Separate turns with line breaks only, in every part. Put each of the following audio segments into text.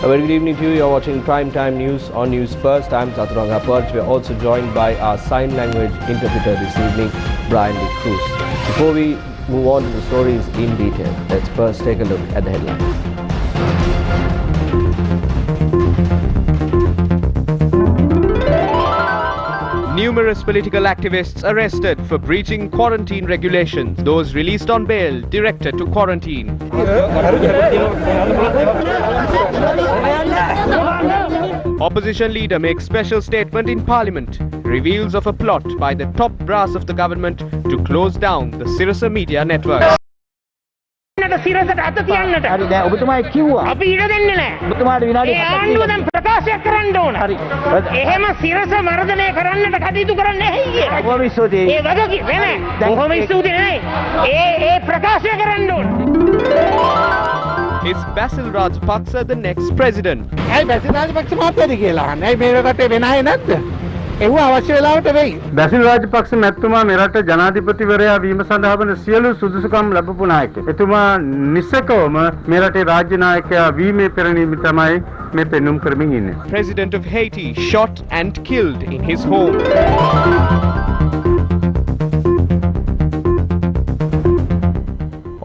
A very good evening to you. You're watching Primetime News on Newsfirst. I'm Chaturanga Perch. We're also joined by our sign language interpreter this evening, Brian De Cruz. Before we move on to the stories in detail, let's first take a look at the headlines. Numerous political activists arrested for breaching quarantine regulations. Those released on bail directed to quarantine. Opposition leader makes special statement in parliament. Reveals of a plot by the top brass of the government to close down the Sirasa media network.
සිරසට අත තියන්නට. හරි දැන් ඔබතුමායි කිව්වා. අපි ඉඩ දෙන්නේ නැහැ. ඔබතුමාට විනාඩි 7ක්. ඒ ආණ්ඩුව දැන් ප්‍රකාශයක් කරන්න ඕන. හරි. එහෙම සිරස මර්ධනය කරන්නට කටයුතු කරන්නේ නැහැ කියලා. කොහොම ස්තුතියි. ඒ වගේ නෑ. කොහොම ස්තුතියි නෑ. ඒ ප්‍රකාශය කරන්න ඕන. Is Basil Rajapaksa the next president?
ඇයි බැසිල් රාජපක්ෂ මහත්තයාද කියලා අහන්නේ. ඇයි මේ රටේ වෙන අය නැද්ද? ඒව අවශ්‍ය වෙලාවට වෙයි. බැසිල් රාජපක්ෂ මැතිතුමා මෙරට ජනාධිපතිවරයා වීම සඳහා වන සියලු සුදුසුකම් ලැබපු නායකයෙක්. එතුමා නිසකවම මේ රටේ රාජ්‍ය නායකයා වීමේ පෙරණීම තමයි මේ පෙන්눔 කරමින් ඉන්නේ.
President of Haiti shot and killed in his home.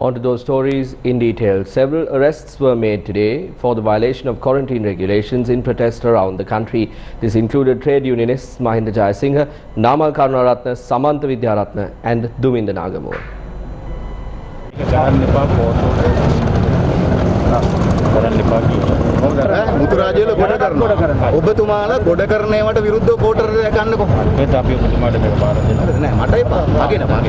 On to those stories in detail. Several arrests were made today for the violation of quarantine regulations in protest around the country. This included trade unionists Mahinda Jayasinghe, Namal Karunaratne, Samantha Vidyaratne and Duminda Nagamore.
මුතුරාජයල ගොඩ කරනවා. ඔබතුමාලා ගොඩ කරන ඒවාට විරුද්ධව කෝටර් එක ගන්නකො. ඒත් අපි ඔබතුමාට මේක බාර දෙනවා. නෑ මට එපා. මගේ නෑ.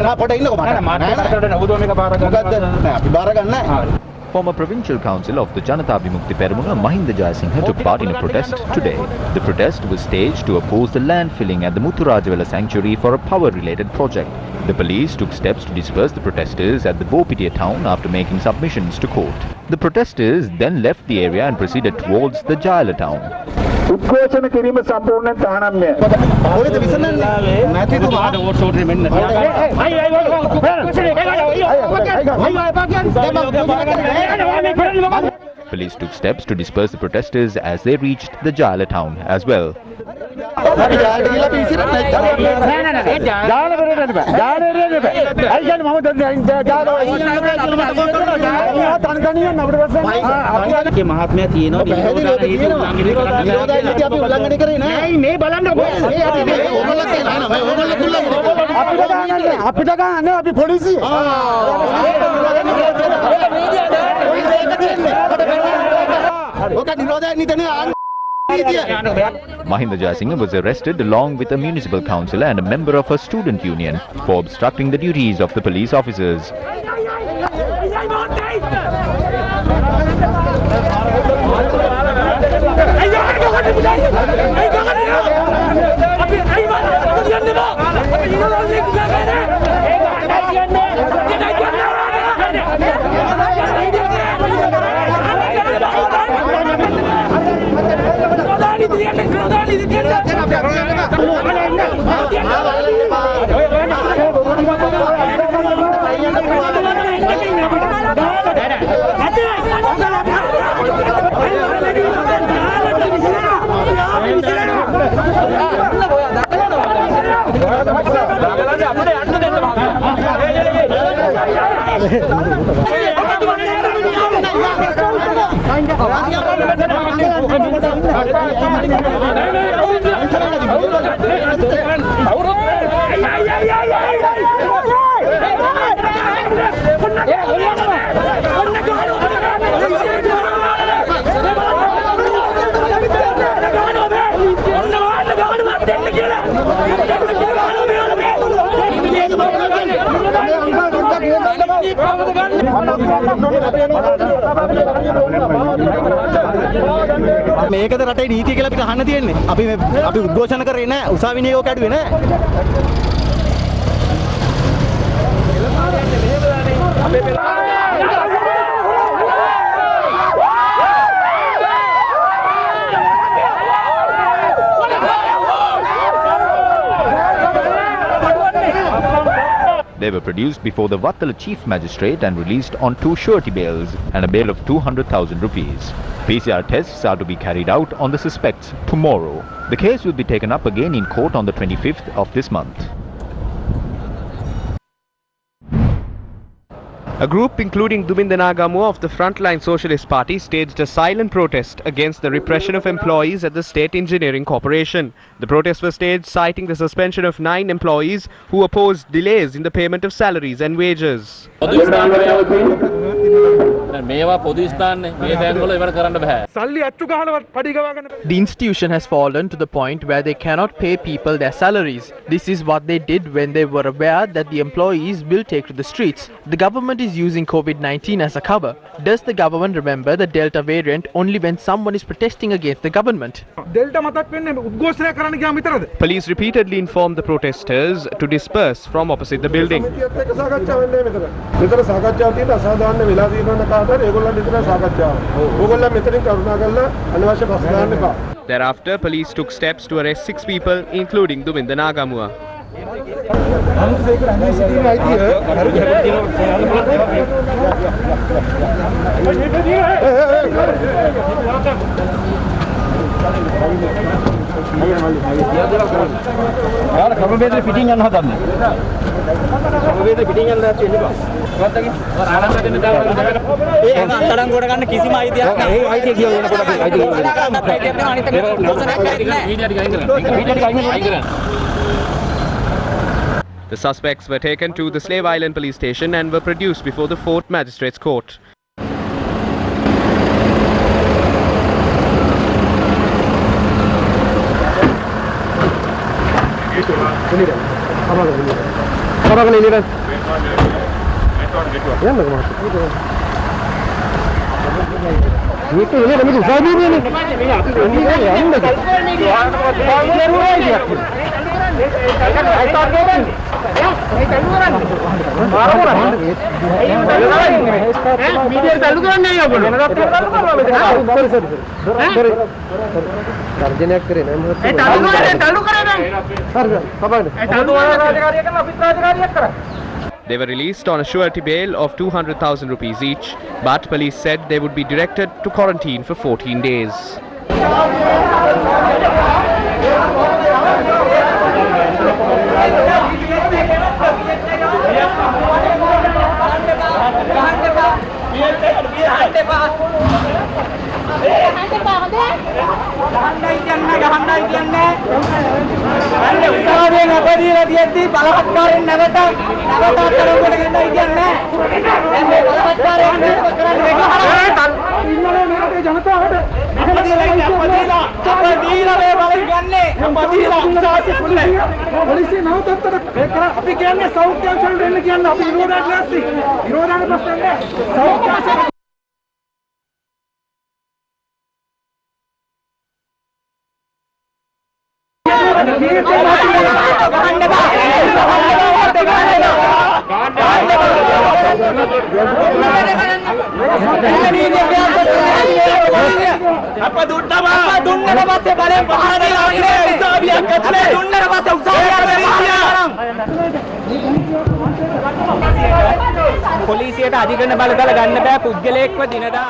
නෑ පොඩ ඉන්නකො මට. නෑ ඔබතුමා මේක බාර ගන්න. මොකද්ද? නෑ අපි බාර ගන්න නෑ.
Former Provincial Council of the Janata Vimukti Peramuna Mahinda Jayasinghe took part in a protest today. The protest was staged to oppose the land filling at the Muthurajawala sanctuary for a power-related project. The police took steps to disperse the protesters at the Bopitiya town after making submissions to court. The protesters then left the area and proceeded towards the Jayala town.
උද්ඝෝෂණ කිරීම සම්පූර්ණයෙන් තහනම්ය.
ඔයද විසඳන්නේ මැතිතුමාට vote short දෙන්න.
Police took steps to disperse the protesters as they reached the Jayala town as well.
මහත්මයා තියෙනවා විරෝධායනීති අපි උල්ලංඝනය කරේ නෑ. මේ බලන්නකො. අපිට ගන්න අපි පොලිසිය.
Mahinda Jayasinghe was arrested along with a municipal councillor and a member of a student union for obstructing the duties of the police officers.
මේකද රටේ නීතිය කියලා අපිට අහන්න තියෙන්නේ. අපි උද්ඝෝෂණ කරේ නෑ. උසාවි නියෝග කැඩුවේ නෑ.
They were produced before the Vattala Chief Magistrate and released on 2 surety bails and a bail of 200,000 rupees. PCR tests are to be carried out on the suspects tomorrow. The case will be taken up again in court on the 25th of this month.
A group including Duminda Nagamua of the Frontline Socialist Party staged a silent protest against the repression of employees at the State Engineering Corporation. The protest was staged citing the suspension of 9 employees who opposed delays in the payment of salaries and wages.
The institution has fallen to the point where they cannot pay people their salaries. This is what they did when they were aware that the employees will take to the streets. The government is using COVID-19 as a cover. Does the government remember the Delta variant only when someone is protesting against the government?
Police repeatedly informed the protesters to disperse from opposite the building. Thereafter, police took steps to arrest 6 people, including Duminda Nagamua. The suspects were taken to the Slave Island police station and were produced before the 4th Magistrates Court. They were released on a surety bail of 200,000 rupees each, but police said they would be directed to quarantine for 14 days.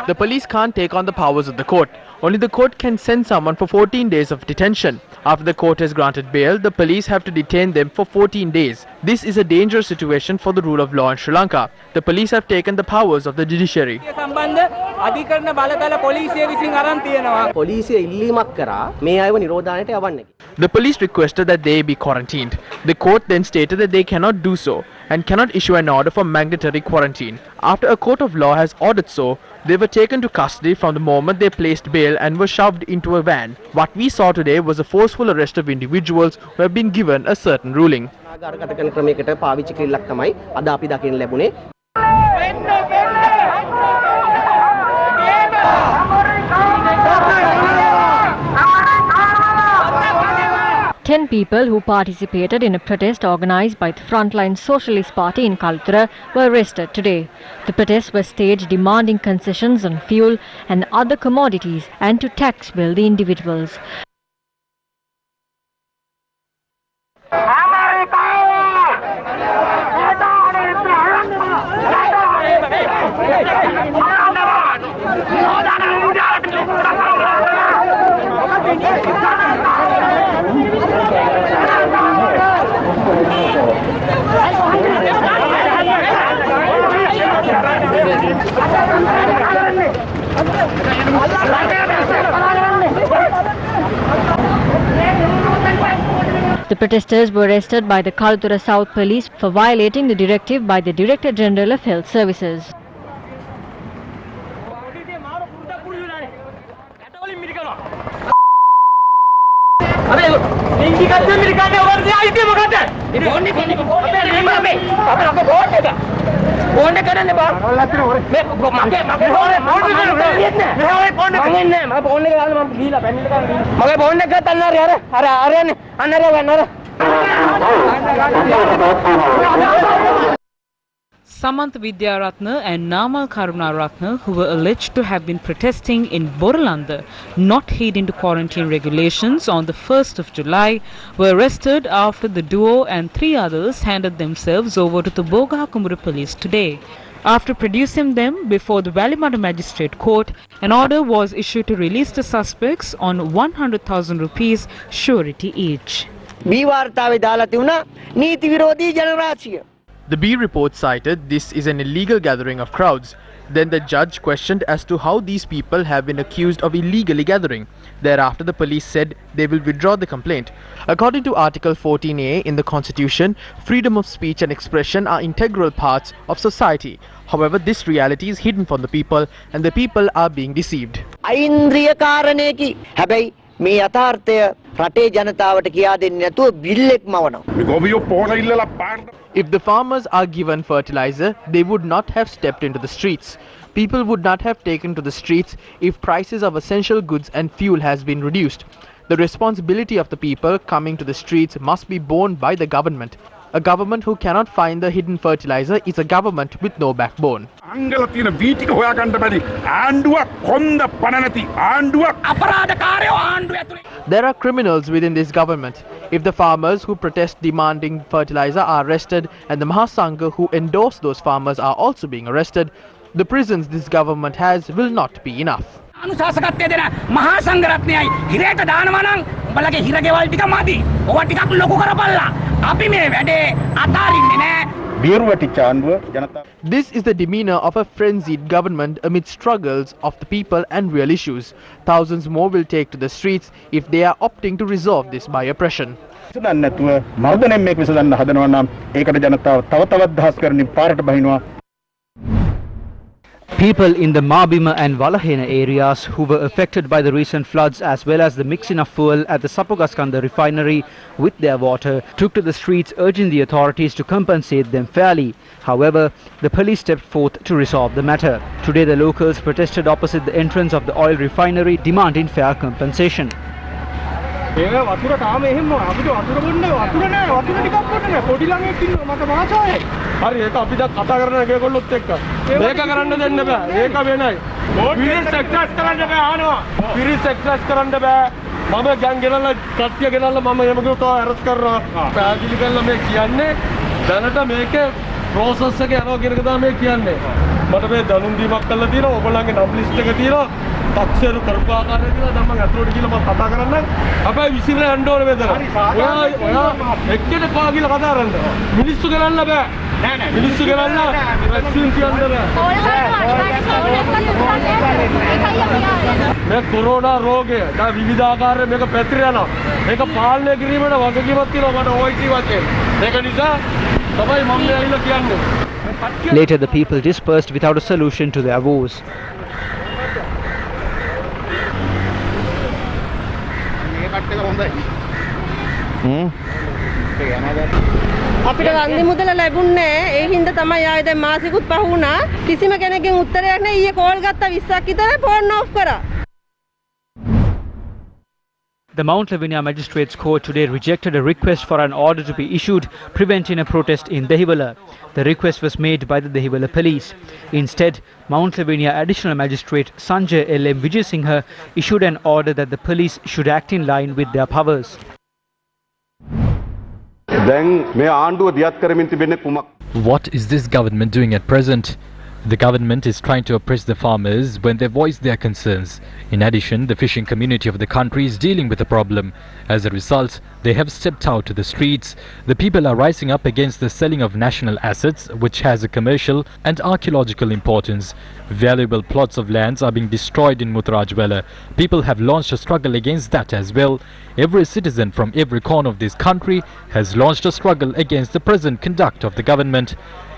The police can't take on the powers of the court. Only the court can send someone for 14 days of detention. After the court has granted bail, the police have to detain them for 14 days. This is a dangerous situation for the rule of law in Sri Lanka. The police have taken the powers of the judiciary. The police requested that they be quarantined. The court then stated that they cannot do so and cannot issue an order for mandatory quarantine. After a court of law has ordered so, they were taken to custody from the moment they placed bail and were shoved into a van. What we saw today was a forceful arrest of individuals who have been given a certain ruling.
Ten people who participated in a protest organised by the Frontline Socialist Party in Kalutara were arrested today. The protests were staged demanding concessions on fuel and other commodities and to tax bill the individuals. The protesters were arrested by the Kaltura South Police for violating the directive by the Director General of Health Services.
Samantha Vidyaratna and Namal Karunaratna, who were alleged to have been protesting in Boralanda, not heeding to quarantine regulations on the 1st of July, were arrested after the duo and 3 others handed themselves over to the Bogahakamura police today. After producing them before the Valimata Magistrate Court, an order was issued to release the suspects on 100,000 rupees surety each.
The B report cited this is an illegal gathering of crowds. Then the judge questioned as to how these people have been accused of illegally gathering. Thereafter, the police said they will withdraw the complaint. According to Article 14A in the Constitution, freedom of speech and expression are integral parts of society. However, this reality is hidden from the people and the people are being deceived.
මේ යථාර්ථය රටේ ජනතාවට කියා දෙන්නේ නැතුව බිල්ලෙක් මවනවා.
If the farmers are given fertilizer, they would not have stepped into the streets. People would not have taken to the streets if prices of essential goods and fuel has been reduced. The responsibility of the people coming to the streets must be borne by the government. A government who cannot find the hidden fertilizer is a government with no backbone. There are criminals within this government. If the farmers who protest demanding fertilizer are arrested and the Mahasangha who endorse those farmers are also being arrested, the prisons this government has will not be enough.
අනුශාසකත්වය දෙන මහා සංඝරත්නයයි හිරේට දානවා නම් උඹලගේ හිරගෙවල් ටික මදි. ඔවා ටිකක් ලොකු කරපල්ලා. අපි මේ වැඩේ අතාරින්නේ නැහැ.
This is the demeanor of a frenzied government amid struggles of the people and real issues. Thousands more will take to the streets if they are opting to resolve this by oppression.
People in the Mabima and Walahena areas who were affected by the recent floods as well as the mixing of fuel at the Sapogaskanda refinery with their water took to the streets urging the authorities to compensate them fairly. However, the police stepped forth to resolve the matter. Today the locals protested opposite the entrance of the oil refinery demanding fair compensation.
හරි ඒක අපි දැන් කතා කරන එකගොල්ලොත් එක්ක මේක කරන්න දෙන්න බෑ ඒක වෙනයි පිරිස් එක්ස්ට්‍රැක්ට් කරන්න බෑ අහනවා පිරිස් එක්ස්ට්‍රැක්ට් කරන්න බෑ මම ගෑන් ගෙනල්ලා කට්ටිය ගෙනල්ලා මම එහෙම කිව්වොත් අරස් කරනවා පැහැදිලි කරලා මේ කියන්නේ දැනට මේකේ process එක යනවා කියන එක තමයි මේ කියන්නේ මට මේ දනුම් දීමක් කරලා තියෙනවා ඔයගොල්ලන්ගේ නම් ලිස්ට් එක තියෙනවා තක්සේරු කරපු ආකාරය කියලා දැන් මම අතුරට ගිහලා මම කතා කරන්නම් අපේ විසිරෙන්න යන්න ඕනේ මෙතන ඔයා එක්කෙනෙක් පා කියලා කතා කරන්න මිනිස්සු ගෙනල්ලා බෑ මිනිස්සු ගෙනල්ලා වැක්සින් කියන්න බෑ මේ කොරෝනා රෝගය දැන් විවිධාකාරයෙන් මේක පැතිර යනවා මේක පාලනය කිරීමට වගකීමක් තියෙනවා මට OIC වශයෙන් මේක නිසා තමයි මම ඇවිල්ලා කියන්නේ.
Later the people dispersed without a solution to their woes.
අපිට වන්දි මුදල ලැබුණේ ඒ හින්දා තමයි ආයේ දැන් මාසිකුත් පහ වුණා කිසිම කෙනෙක්ගෙන් උත්තරයක් නැහැ ඊයේ කෝල් ගත්තා 20ක් විතර ෆෝන් ඔෆ් කරා.
The Mount Lavinia Magistrates Court today rejected a request for an order to be issued preventing a protest in Dehiwala. The request was made by the Dehiwala police. Instead, Mount Lavinia Additional Magistrate Sanjay L.M. Vijay issued an order that the police should act in line with their powers.
What is this government doing at present? The government is trying to oppress the farmers when they voice their concerns. In addition, the fishing community of the country is dealing with the problem. As a result, they have stepped out to the streets. The people are rising up against the selling of national assets, which has a commercial and archaeological importance. Valuable plots of lands are being destroyed in Mutarajwala. People have launched a struggle against that as well. Every citizen from every corner of this country has launched a struggle against the present conduct of the government.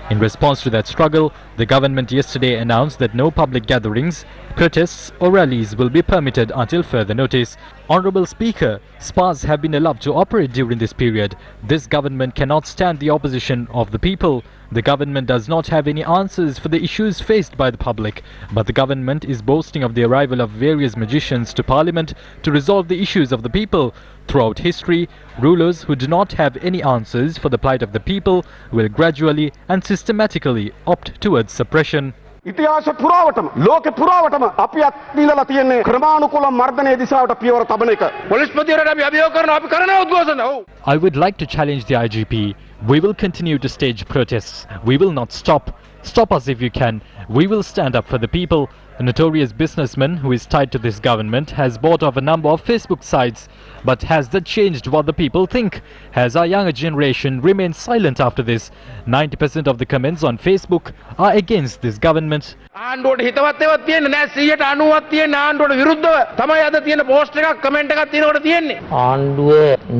In response to that struggle, the government yesterday announced that no public gatherings, protests or rallies will be permitted until further notice. Honourable Speaker, spas have been allowed to operate during this period. This government cannot stand the opposition of the people. The government does not have any answers for the issues faced by the public, but the government is boasting of the arrival of various magicians to Parliament to resolve the issues of the people. Throughout history, rulers who do not have any answers for the plight of the people will gradually and systematically opt towards suppression.
ඉතිහාස පුරාවටම ලෝකෙ පුරාවටම අපි අත්දීලා තියෙන්නේ ක්‍රමානුකූල මර්ධනයේ දිශාවට පියවර තබන එක. පොලිස්පතිවරට අපි අභියෝග කරනවා අපි කරන උද්ඝෝෂණ.
I would like to challenge the IGP. We will continue to stage protests. We will not stop. Stop us if you can. We will stand up for the people. A notorious businessman who is tied to this government has bought off a number of Facebook sites. But has that changed what the people think? Has our younger generation remained silent after this? 90% of the comments on Facebook are against this government.
ආණ්ඩුවට හිතවත් ඒවා තියෙන්නේ නෑ 190ක් තියෙන ආණ්ඩුවට විරුද්ධව තමයි අද තියෙන පෝස්ට් එකක් කමෙන්ට් එකක් තියෙනකොට තියෙන්නේ.
ආණ්ඩුව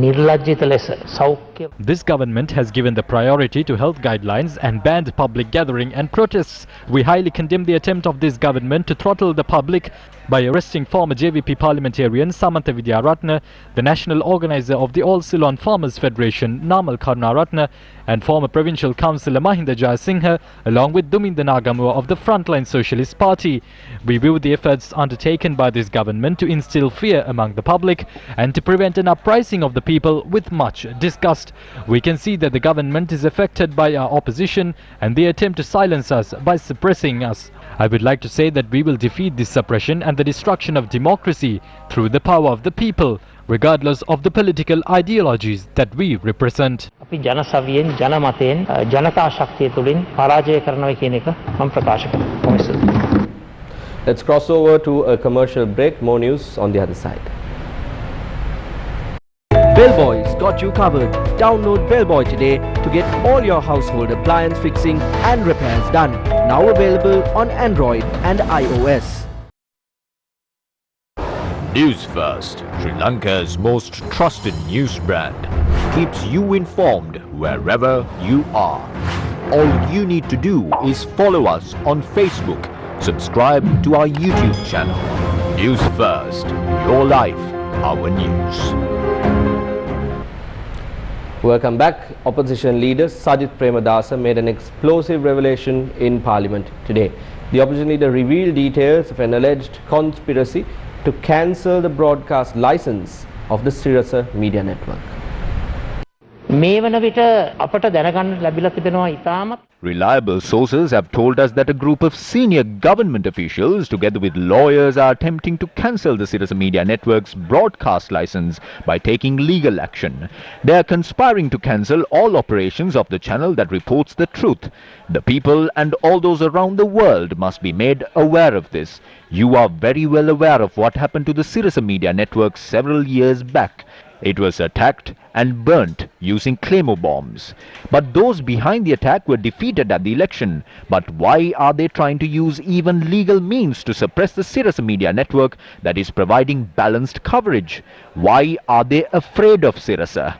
නිර්ලජ්ජිත ලෙස සෞඛ්‍ය.
This government has given the priority to health guidelines and banned public gathering and protests. We highly condemn the attempt of this government to throttle the public by arresting former JVP parliamentarian Samantha Vidyaratna, the national organizer of the All Ceylon Farmers Federation Namal Karunaratna, and former provincial councillor Mahinda Jayasinghe, along with Duminda Nagamua of the Frontline Socialist Party. We view the efforts undertaken by this government to instill fear among the public and to prevent an uprising of the people with much disgust. We can see that the government is affected by our opposition and they attempt to silence us by suppressing us. I would like to say that we will defeat this suppression and the destruction of democracy through the power of the people, regardless of the political ideologies that we represent.
අපි ජනසවියෙන් ජනමතයෙන් ජනතා ශක්තිය තුලින් පරාජය කරනවා කියන එක මම ප්‍රකාශ කරනවා.
Let's cross over to a commercial break. More news on the other side. Bellboy's got you covered. Download Bellboy today to get all your household appliance fixing and repairs done. Now available on Android and iOS.
Newsfirst, Sri Lanka's most trusted news brand, keeps you informed wherever you are. All you need to do is follow us on Facebook, subscribe to our YouTube channel. Newsfirst, your life, our news.
Welcome back. Opposition leader Sajith Premadasa made an explosive revelation in Parliament today. The opposition leader revealed details of an alleged conspiracy to cancel the broadcast license of the Sirasa media network.
මේ වන විට අපට දැනගන්න ලැබිලා තිබෙනවා ඉතාමත්.
Reliable sources have told us that a group of senior government officials, together with lawyers, are attempting to cancel the Sirasa Media Network's broadcast license by taking legal action. They are conspiring to cancel all operations of the channel that reports the truth. The people and all those around the world must be made aware of this. You are very well aware of what happened to the Sirasa Media Network several years back. It was attacked and burnt using claymore bombs. But those behind the attack were defeated at the election. But why are they trying to use even legal means to suppress the Sirasa Media Network that is providing balanced coverage? Why are they afraid of Sirasa?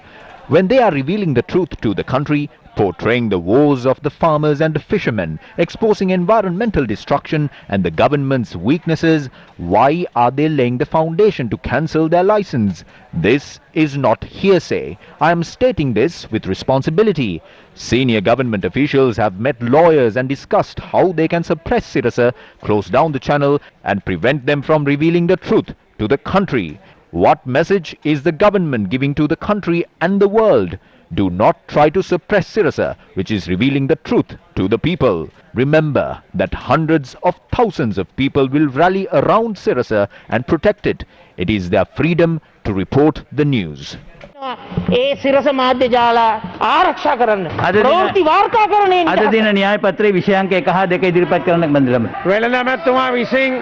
When they are revealing the truth to the country, portraying the woes of the farmers and the fishermen, exposing environmental destruction and the government's weaknesses, why are they laying the foundation to cancel their license? This is not hearsay. I am stating this with responsibility. Senior government officials have met lawyers and discussed how they can suppress Sirasa, close down the channel and prevent them from revealing the truth to the country. What message is the government giving to the country and the world? Do not try to suppress Sirasa, which is revealing the truth to the people. Remember that hundreds of thousands of people will rally around Sirasa and protect it. It is their freedom to report the news.
ඒ සිරස මාධ්‍ය ජාලා ආරක්ෂා කරන්න. ප්‍රවෘත්ති වාර්තාකරණය
අද දින න්‍යාය පත්‍රයේ විෂයාංක 1 හා 2 ඉදිරිපත් කරන්න බඳලම.
වෙළඳාමතුමා විසින්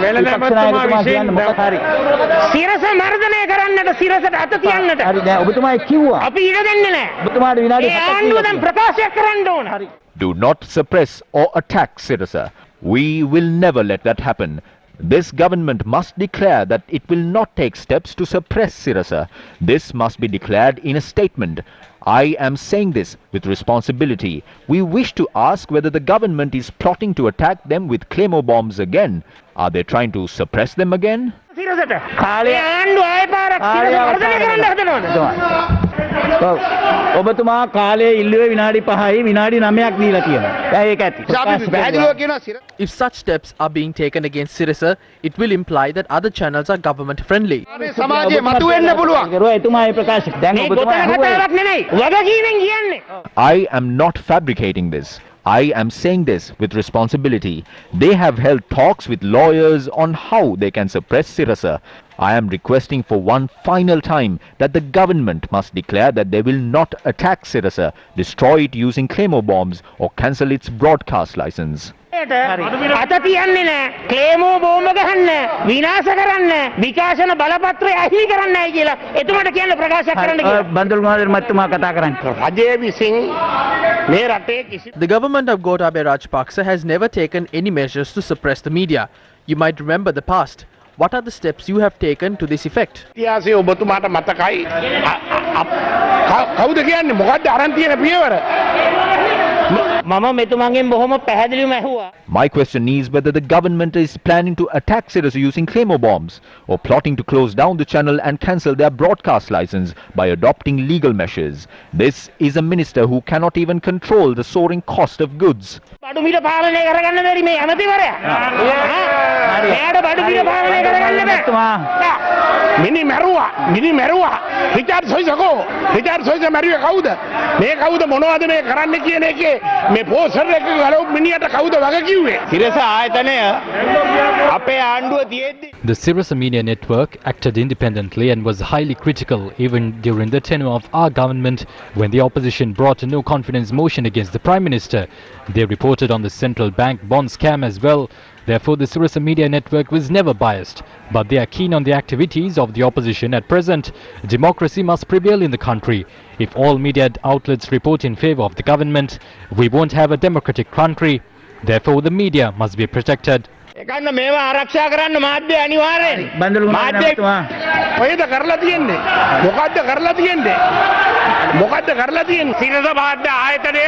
වෙළඳාමතුමා විසින් හරි. සිරස මර්ධනය කරන්නට සිරසට අත තියන්නට.
හරි දැන් ඔබතුමායි කිව්වා.
අපි ඉඩ දෙන්නේ නැහැ.
ඔබතුමාට විනාඩි 7ක්
ආණ්ඩුව දැන් ප්‍රකාශයක් කරන්න ඕන.
හරි.
Do not suppress or attack Sirasa. We will never let that happen. This government must declare that it will not take steps to suppress Sirasa. This must be declared in a statement. I am saying this with responsibility. We wish to ask whether the government is plotting to attack them with claymore bombs again. Are they trying to suppress them again?
සිරසට කාලය ආණ්ඩුව ආයෙ පාරක් සිරස වර්ධනය කරන්න හදනවද?
ඔබතුමා කාලය ඉල්ලුවේ විනාඩි 5යි විනාඩි 9ක් දීලා තියෙනවා. දැන් ඒක ඇති.
If such steps are being taken against Sirasa, it will imply that other channels are government friendly.
සමාජයේ මතුවෙන්න පුළුවන්.
එතුමායි ප්‍රකාශ. දැන් ඔබතුමා
කතාවක් නෙමෙයි. වගකීමෙන් කියන්නේ.
I am not fabricating this. I am saying this with responsibility. They have held talks with lawyers on how they can suppress Sirasa. I am requesting for one final time that the government must declare that they will not attack Sirasa, destroy it using claymore bombs or cancel its broadcast license.
අත තියන්නේ නැහැ. Claymore බෝම්බ ගහන්න, විනාශ කරන්න, විකාශන බලපත්‍රය අහිමි කරන්නයි කියලා එතුමාට කියන්න ප්‍රකාශයක් කරන්න කියලා.
බන්දුල් මහදේව මහත්මයා කතා කරන්නේ.
රජයේ විසින් මේ රටේ කිසි
The government of Gotabaya Rajapaksa has never taken any measures to suppress the media. You might remember the past. What are the steps you have taken to this effect?
ඉතිහාසයේ ඔබතුමාට මතකයි කවුද කියන්නේ මොකද්ද අරන් තියෙන පියවර? මම මෙතුමන්ගෙන් බොහොම පැහැදිලිවම ඇහුවා.
My question is whether the government is planning to attack Sirasa using claymore bombs or plotting to close down the channel and cancel their broadcast license by adopting legal measures. This is a minister who cannot even control the soaring cost of goods.
බඩු මිල පාලනය කරගන්න බැරි මේ ඇමතිවරයා. මෙයාට බඩු මිල පාලනය කරගන්න බැහැ. මිනි මැරුවා. රිචාඩ් සොයිසකෝ. රිචාඩ් සොයිස මැරුවේ කවුද? මේ කවුද මොනවද මේ කරන්න කියන එකේ මේ පෝස්ටර් එක ගලව මිනිහට කවුද වග කිව්වේ? සිරස ආයතනය අපේ ආණ්ඩුව තියෙද්දි.
The Sirasa Media Network acted independently and was highly critical even during the tenure of our government when the opposition brought a no-confidence motion against the Prime Minister. They reported on the central bank bond scam as well. Therefore, the Sirasa Media Network was never biased. But they are keen on the activities of the opposition at present. Democracy must prevail in the country. If all media outlets report in favor of the government, we won't have a democratic country. Therefore, the media must be protected.
ඒකන්න මේවා ආරක්ෂා කරන්න මාධ්‍ය අනිවාර්යයි.
බන්දුල් මහත්මයා
ඔයද කරලා තියෙන්නේ? මොකද්ද කරලා තියෙන්නේ? සිරස මාධ්‍ය ආයතනය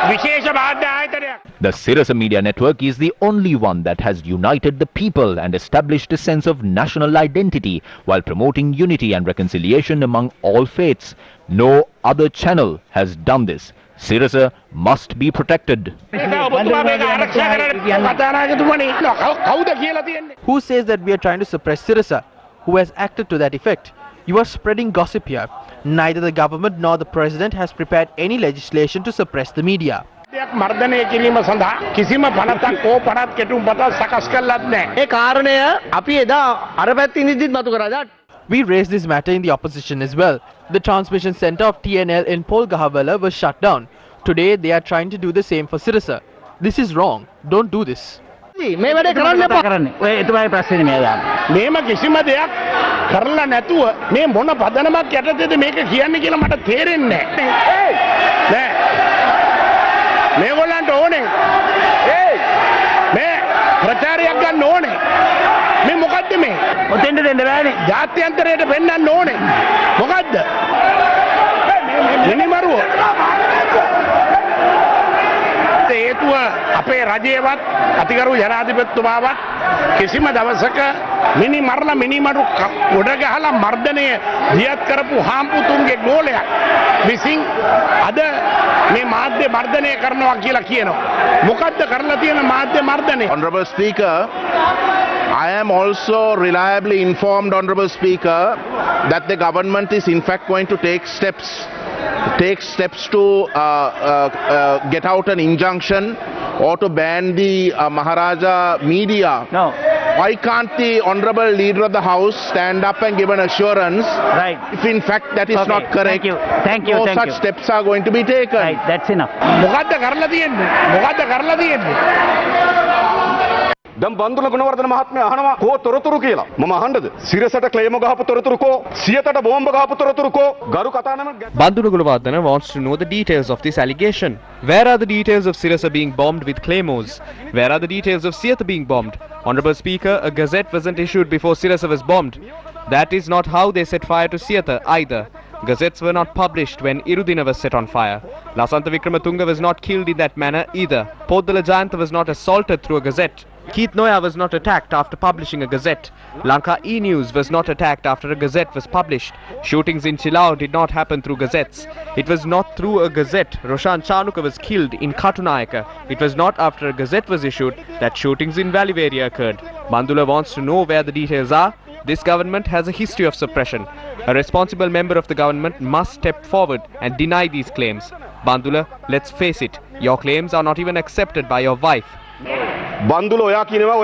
විශේෂ මාධ්‍ය ආයතනයක්.
The Sirasa Media Network is the only one that has united the people and established a sense of national identity while promoting unity and reconciliation among all faiths. No other channel has done this. Sirasa must be protected.
Who says that we are trying to suppress Sirasa? Who has acted to that effect? You are spreading gossip here. Neither the government nor the president has prepared any legislation to suppress the media.
මර්ධනය කිරීම සඳහා කිසිම පනතක් හෝ පනත් කෙටුම් පතක් සකස් කළත් නැහැ. ඒ කාරණය අපි එදා අර පැත්තේ ඉඳිත් මතු කරා.
We raised this matter in the opposition as well. The transmission center of TNL in Polgahavala was shut down. Today they are trying to do the same for Sirasa. This is wrong. Don't do this.
මේ වැඩේ කරන්න එපා.
ඔය එතුමාගේ ප්‍රශ්නේ මේ දාන්න.
මේම කිසිම දෙයක් කරලා නැතුව මේ මොන පදනමක් යටතේද මේක කියන්නේ කියලා මට තේරෙන්නේ නැහැ. නෑ. මේගොල්ලන්ට ඕනේ. මේ ප්‍රචාරයක් ගන්න ඕනේ. මේ මොකද්ද මේ?
ඔතෙන්ද දෙන්න බෑනේ.
ජාත්‍යන්තරයට පෙන්නන්න ඕනේ. මොකද්ද? මිනිමරුව. හේතුව අපේ රජයේවත් අතිගරු ජනාධිපතිතුමාවත් කිසිම දවසක මිනිමරු ගොඩ ගහලා මර්ධනය දියත් කරපු හාම්පුතුන්ගේ ගෝලයක් විසින් අද මේ මාධ්‍ය මර්ධනය කරනවා කියලා කියනවා. මොකද්ද කරලා තියෙන මාධ්‍ය මර්ධනය?
Honorable Speaker, I am also reliably informed, Honorable Speaker, that the government is in fact going to take steps to get out an injunction or to ban the Maharaja media.
No.
why can't the Honourable Leader of the House stand up and give an assurance if in fact that is not correct?
Thank you.
No such steps are going to be taken.
Right, that's enough.
දැන් බන්දුල ගුණවර්ධන මහත්මයා අහනවා කෝ තොරතුරු කියලා. මම අහන්නද? සිරසට ක්ලේම ගහපු තොරතුරු කෝ? සියතට බෝම්බ ගහපු තොරතුරු කෝ? ගරු කතානම
Bandula Gulavardhana wants to know the details of this allegation. Where are the details of Sirasa being bombed with claymores? Where are the details of Siyata being bombed? Honourable Speaker, a gazette wasn't issued before Sirasa was bombed. That is not how they set fire to Siyata either. Gazettes were not published when Irudina was set on fire. Lasantha Wickrematunge was not killed in that manner either. Poddala Jayantha was not assaulted through a gazette. Keith Noya was not attacked after publishing a gazette. Lanka E-News was not attacked after a gazette was published. Shootings in Chilao did not happen through gazettes. It was not through a gazette Roshan Chanuka was killed in Katunayaka. It was not after a gazette was issued that shootings in Valiveria occurred. Bandula wants to know where the details are. This government has a history of suppression. A responsible member of the government must step forward and deny these claims. Bandula, let's face it, your claims are not even accepted by your wife.
Bandula ඔයා කියනවා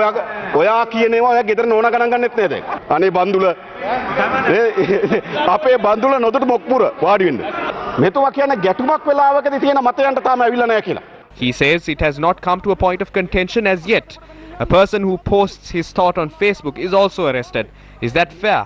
ඔයා කියනවා ඔයා ගෙදර නෝනා ගණන් ගන්නෙත් නේද? අනේ බන්දුල අපේ බන්දුල නොදොට මොක්පුර වාඩි වෙන්න. මෙතුමා කියන්නේ ගැටුමක් වෙලාවකදී තියෙන මතයන්ට තාම ඇවිල්ලා නැහැ කියලා.
He says it has not come to a point of contention as yet. A person who posts his thought on Facebook is also arrested. Is that fair?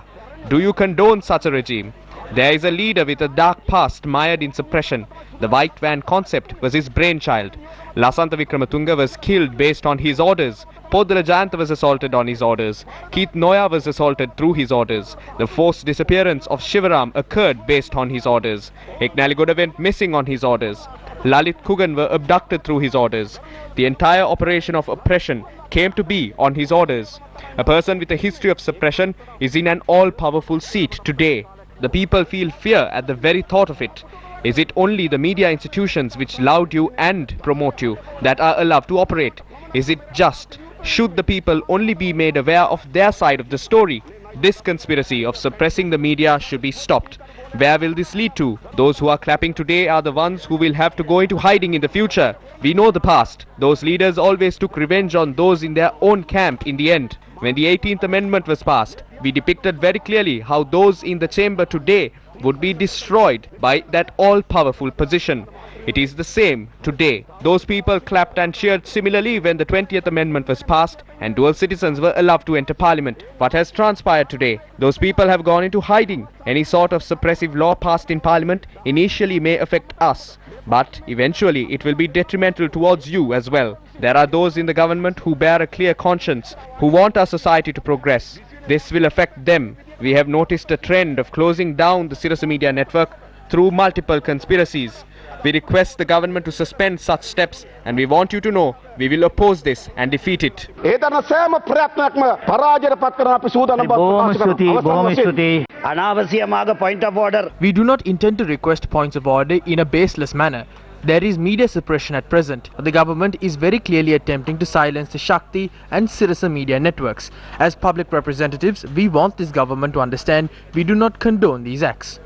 Do you condone such a regime? There is a leader with a dark past mired in suppression. The white van concept was his brainchild. Lasantha Wickrematunge was killed based on his orders. Poddala Jayantha was assaulted on his orders. Keith Noya was assaulted through his orders. The forced disappearance of Shivaram occurred based on his orders. Eknaligoda went missing on his orders. Lalit Kugan were abducted through his orders. The entire operation of oppression came to be on his orders. A person with a history of suppression is in an all-powerful seat today. The people feel fear at the very thought of it. Is it only the media institutions which laud you and promote you that are allowed to operate? Is it just? Should the people only be made aware of their side of the story? This conspiracy of suppressing the media should be stopped. Where will this lead to? Those who are clapping today are the ones who will have to go into hiding in the future. We know the past. Those leaders always took revenge on those in their own camp in the end. When the 18th Amendment was passed, we depicted very clearly how those in the chamber today would be destroyed by that all-powerful position. It is the same today. Those people clapped and cheered similarly when the 20th Amendment was passed and dual citizens were allowed to enter Parliament. What has transpired today? Those people have gone into hiding. Any sort of suppressive law passed in Parliament initially may affect us, but eventually it will be detrimental towards you as well. There are those in the government who bear a clear conscience, who want our society to progress. This will affect them. We have noticed a trend of closing down the Sirasa Media Network through multiple conspiracies. We request the government to suspend such steps, and we want you to know we will oppose this and defeat it.
Point of order.
We do not intend to request points of order in a baseless manner. There is media suppression at present. The government is very clearly attempting to silence the Shakti and Sirasa media networks. As public representatives, we want this government to understand we do not condone these acts.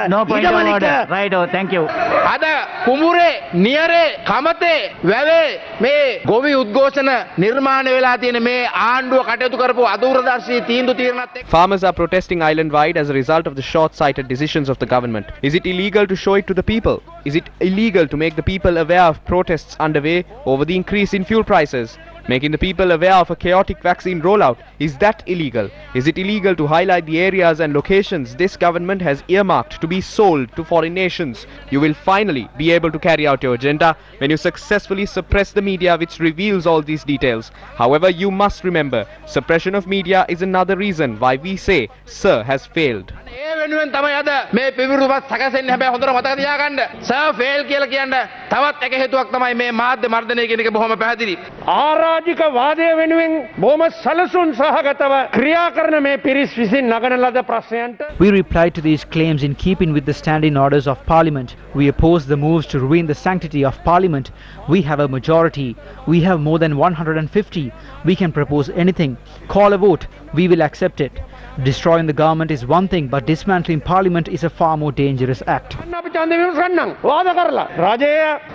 No point of order. Right, oh, thank you.
Ada kumure niyare kamate වැවේ මේ ගොවි උද්ඝෝෂණ නිර්මාණය වෙලා තියෙන මේ ආණ්ඩුව කටයුතු කරපු අදූරදර්ශී තීන්දුව తీරනත් එක්ක
Farmers are protesting island-wide as a result of the short-sighted decisions of the government. Is it illegal to show it to the people? Is it illegal to make the people aware of protests underway over the increase in fuel prices? Making the people aware of a chaotic vaccine rollout, is that illegal? Is it illegal to highlight the areas and locations this government has earmarked to be sold to foreign nations? You will finally be able to carry out your agenda when you successfully suppress the media which reveals all these details. However, you must remember, suppression of media is another reason why we say Sir has failed.
ඒ වෙනුවෙන් තමයි අද මේ පිවිරුපත් සැකසෙන්නේ හැබැයි හොඳට මතක තියාගන්න sir fail කියලා කියන්න තවත් එක හේතුවක් තමයි මේ මාධ්‍ය මර්ධනය කියන එක බොහොම පැහැදිලි ආරාජික වාදය වෙනුවෙන් බොහොම සැලසුම් සහගතව ක්‍රියා කරන මේ පිරිස් විසින් නගන ලද ප්‍රශ්නයන්ට
We reply to these claims in keeping with the standing orders of Parliament. We oppose the moves to ruin the sanctity of Parliament. We have a majority. We have more than 150. We can propose anything. Call a vote. We will accept it. Destroying the government is one thing, but dismantling parliament is a far more dangerous act.
අපි ඡන්දය විමසන්නම් වාද කරලා රජය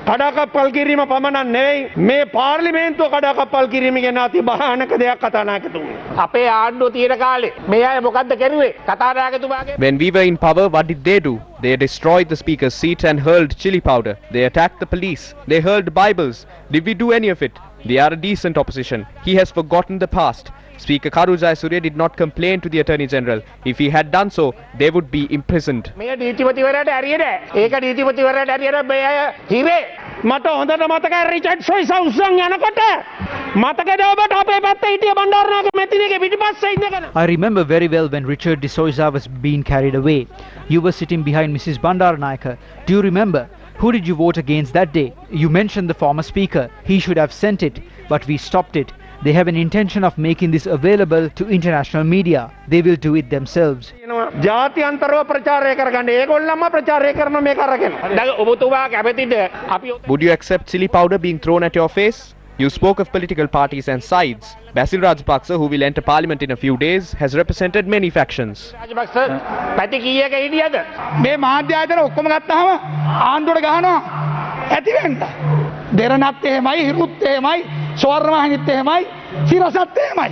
කඩාකප්පල් කිරීම පමණක් නෙවෙයි මේ පාර්ලිමේන්තුව කඩාකප්පල් කිරීම ගැන අති භයානක දෙයක් කතානායකතුමනි අපේ ආණ්ඩුව තියෙන කාලේ මේ අය මොකද්ද කරුවේ කතානායකතුමාගේ
When we were in power, what did they do? They destroyed the speaker's seat and hurled chili powder. They attacked the police. They hurled Bibles. Did we do any of it? They are a decent opposition. He has forgotten the past. Speaker Karu Jayasuriya did not complain to the Attorney General. If he had done so, they would be imprisoned.
මේ දීතිපතිවරයාට හරියද ඒක දීතිපතිවරයාට හරියද මේ අය හිරේ මට හොඳට මතකයි Richard Soysa උස්සන් යනකොට මතකද ඔබට අපේ පැත්තේ හිටිය බණ්ඩාරනායක මෙතිනිගේ පිටිපස්සේ ඉඳගෙන
I remember very well when Richard de Souza was being carried away. You were sitting behind Mrs. Bandaranaike. Do you remember? Who did you vote against that day? You mentioned the former speaker. He should have sent it, but we stopped it. They have an intention of making this available to international media. They will do it themselves.
ජාත්‍යන්තරව ප්‍රචාරය කරගන්න ඒගොල්ලන්ම ප්‍රචාරය කරන මේක අරගෙන දැන් ඔබතුමා කැමතිද අපි
Would you accept chili powder being thrown at your face? You spoke of political parties and sides. Basil Rajapaksa, who will enter parliament in a few days, has represented many factions.
Rajapaksa පැති කීයක හිටියද මේ මාධ්‍ය ආයතන ඔක්කොම ගත්තාම ආණ්ඩුවට ගහනවා ඇති වෙන්න දෙරණත් එහෙමයි හිරුත් එහෙමයි ස්වර්ණවාහිනිත් එහෙමයි සිරසත් එහෙමයි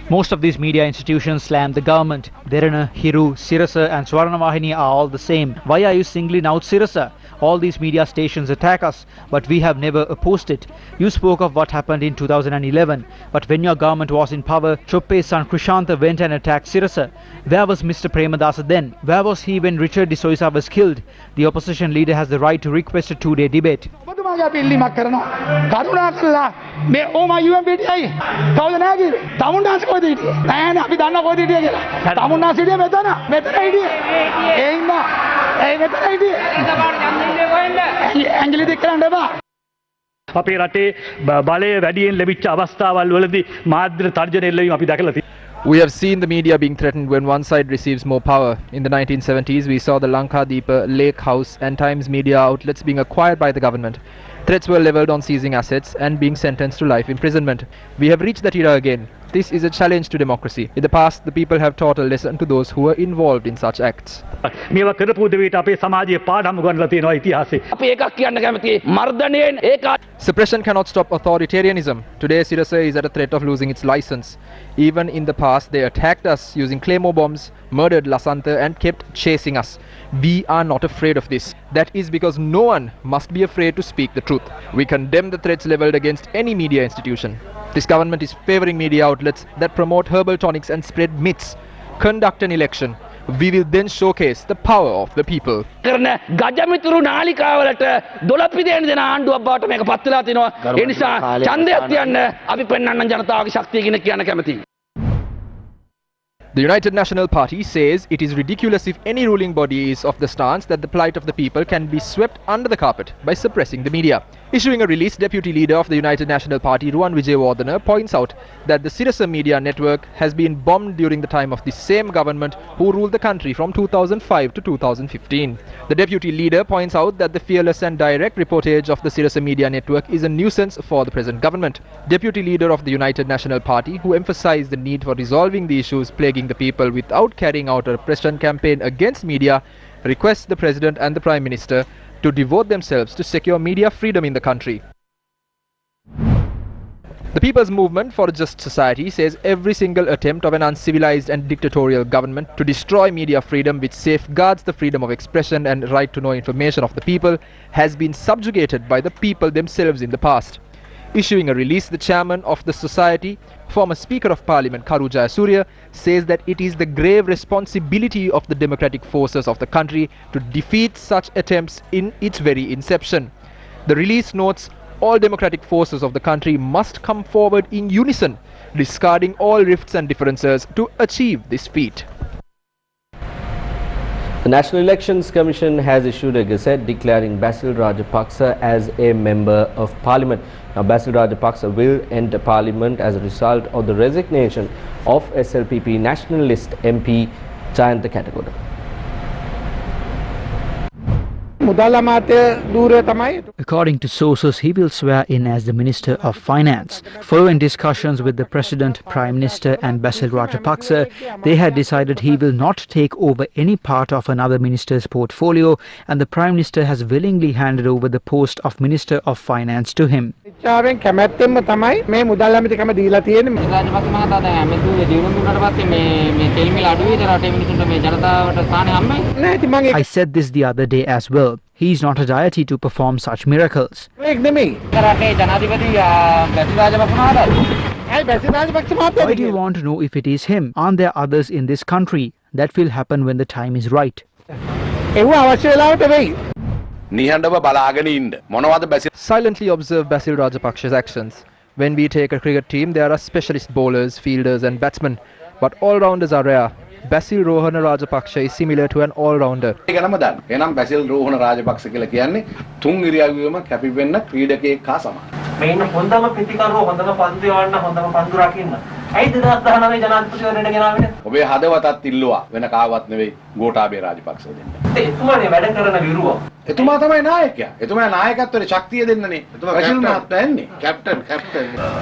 Most of these media institutions slam the government. Derana, Hiru, Sirasa and Swarnavahini are all the same. Why are you singling out Sirasa? All these media stations attack us, but we have never opposed it. You spoke of what happened in 2011, but when your government was in power, Choppe's son Krishanta went and attacked Sirasa. Where was Mr. Premadasa then? Where was he when Richard de Souza was killed? The opposition leader has the right to request a two-day debate.
ඔබතුමාගේ අපි ඉල්ලීමක් කරනවා කරුණාකරලා මේ ඕමා UMPTයි කවුද නැගී තමුන්නාස් කොහෙද හිටියේ නෑනේ අපි දන්නා කොහෙද හිටියේ කියලා තමුන්නාස් හිටියේ මෙතන හිටියේ ඒ ඉන්න ඒ මෙතන හිටියේ ඇඟිලි දික් කරන්න එපා
අපේ රටේ බලය වැඩියෙන් ලැබිච්ච අවස්ථාවල් වලදී මාධ්‍ය තර්ජන එල්ලවීම අපි දැකලා තියෙනවා.
We have seen the media being threatened when one side receives more power. In the 1970s, we saw the Lanka Lake House and Times media outlets being acquired by the government. Threats were leveled on seizing assets and being sentenced to life imprisonment. We have reached that era again. This is a challenge to democracy. In the past, the people have taught a lesson to those who were involved in such acts.
මේවා කරපු දෙවිට අපේ සමාජයේ පාඩම් ගන්නලා තියෙනවා ඉතිහාසයේ. අපි එකක් කියන්න කැමතියි මර්ධනයෙන් ඒක
Suppression cannot stop authoritarianism. Today, Sirasa is at a threat of losing its license. Even in the past, they attacked us using claymore bombs, murdered Lasantha and kept chasing us. We are not afraid of this. That is because no one must be afraid to speak the truth. We condemn the threats leveled against any media institution. This government is favoring media outlets that promote herbal tonics and spread myths. Conduct an election. We will then showcase the power of the people.
කරන ගජමිතුරු නාලිකාවලට දොළපි දෙන්න දෙන ආණ්ඩුවක් බවට මේක පත් වෙලා තිනවා. ඒ නිසා ඡන්දයක් තියන්න අපි පෙන්වන්න ජනතාවගේ ශක්තිය කියන කැමතියි.
The United National Party says it is ridiculous if any ruling body is of the stance that the plight of the people can be swept under the carpet by suppressing the media. Issuing a release, Deputy Leader of the United National Party, Ruwan Wijewardena, points out that the Sirasa media network has been bombed during the time of the same government who ruled the country from 2005 to 2015. The Deputy Leader points out that the fearless and direct reportage of the Sirasa media network is a nuisance for the present government. Deputy Leader of the United National Party, who emphasized the need for resolving the issues plaguing the people without carrying out a repression campaign against media, requests the President and the Prime Minister to devote themselves to secure media freedom in the country. The People's Movement for a Just Society says every single attempt of an uncivilized and dictatorial government to destroy media freedom, which safeguards the freedom of expression and right to know information of the people, has been subjugated by the people themselves in the past. Issuing a release, the chairman of the society, former Speaker of Parliament Karu Jayasuriya, says that it is the grave responsibility of the democratic forces of the country to defeat such attempts in its very inception. The release notes all democratic forces of the country must come forward in unison, discarding all rifts and differences to achieve this feat.
The National Elections Commission has issued a gazette declaring Basil Rajapaksa as a member of Parliament. Now, Basil Rajapaksa will enter Parliament as a result of the resignation of SLPP Nationalist MP Jayantha Katagoda.
According to sources, he will swear in as the Minister of Finance. Following discussions with the President, Prime Minister and Basil Rajapaksa, they had decided he will not take over any part of another minister's portfolio, and the Prime Minister has willingly handed over the post of Minister of Finance to him. I said this the other day as well. He is not a deity to perform such miracles. Why do you want to know if it is him? Aren't there others in this country? That will happen when the time is right.
Silently observe Basil Rajapaksa's actions. When we take a cricket team, there are specialist bowlers, fielders and batsmen, but all-rounders are rare. Basil Rohana Rajapaksa is similar to an all-rounder.
Basil Rohana Rajapaksa කියලා කියන්නේ තුන් ඉරියව්වෙම කැපි වෙන්න ක්‍රීඩකයෙක් හා සමානයි.
මේ ඉන්න හොඳම පිටිකරුව හොඳම පන්දු යවන්න හොඳම පන්දු රකින්න. ඇයි 2019 ජනාධිපතිවරණයට ගෙනාවේ? ඔබේ හදවතත් ඉල්ලුවා වෙන කාවත් නෙවෙයි ගෝඨාභය රාජපක්ෂ දෙන්න. එතුමානේ වැඩ කරන විරුව. එතුමා තමයි නායකයා. එතුමා නායකත්වයේ ශක්තිය දෙන්නනේ. එතුමා බැසිල් මහත්තයා එන්නේ. කැප්ටන්.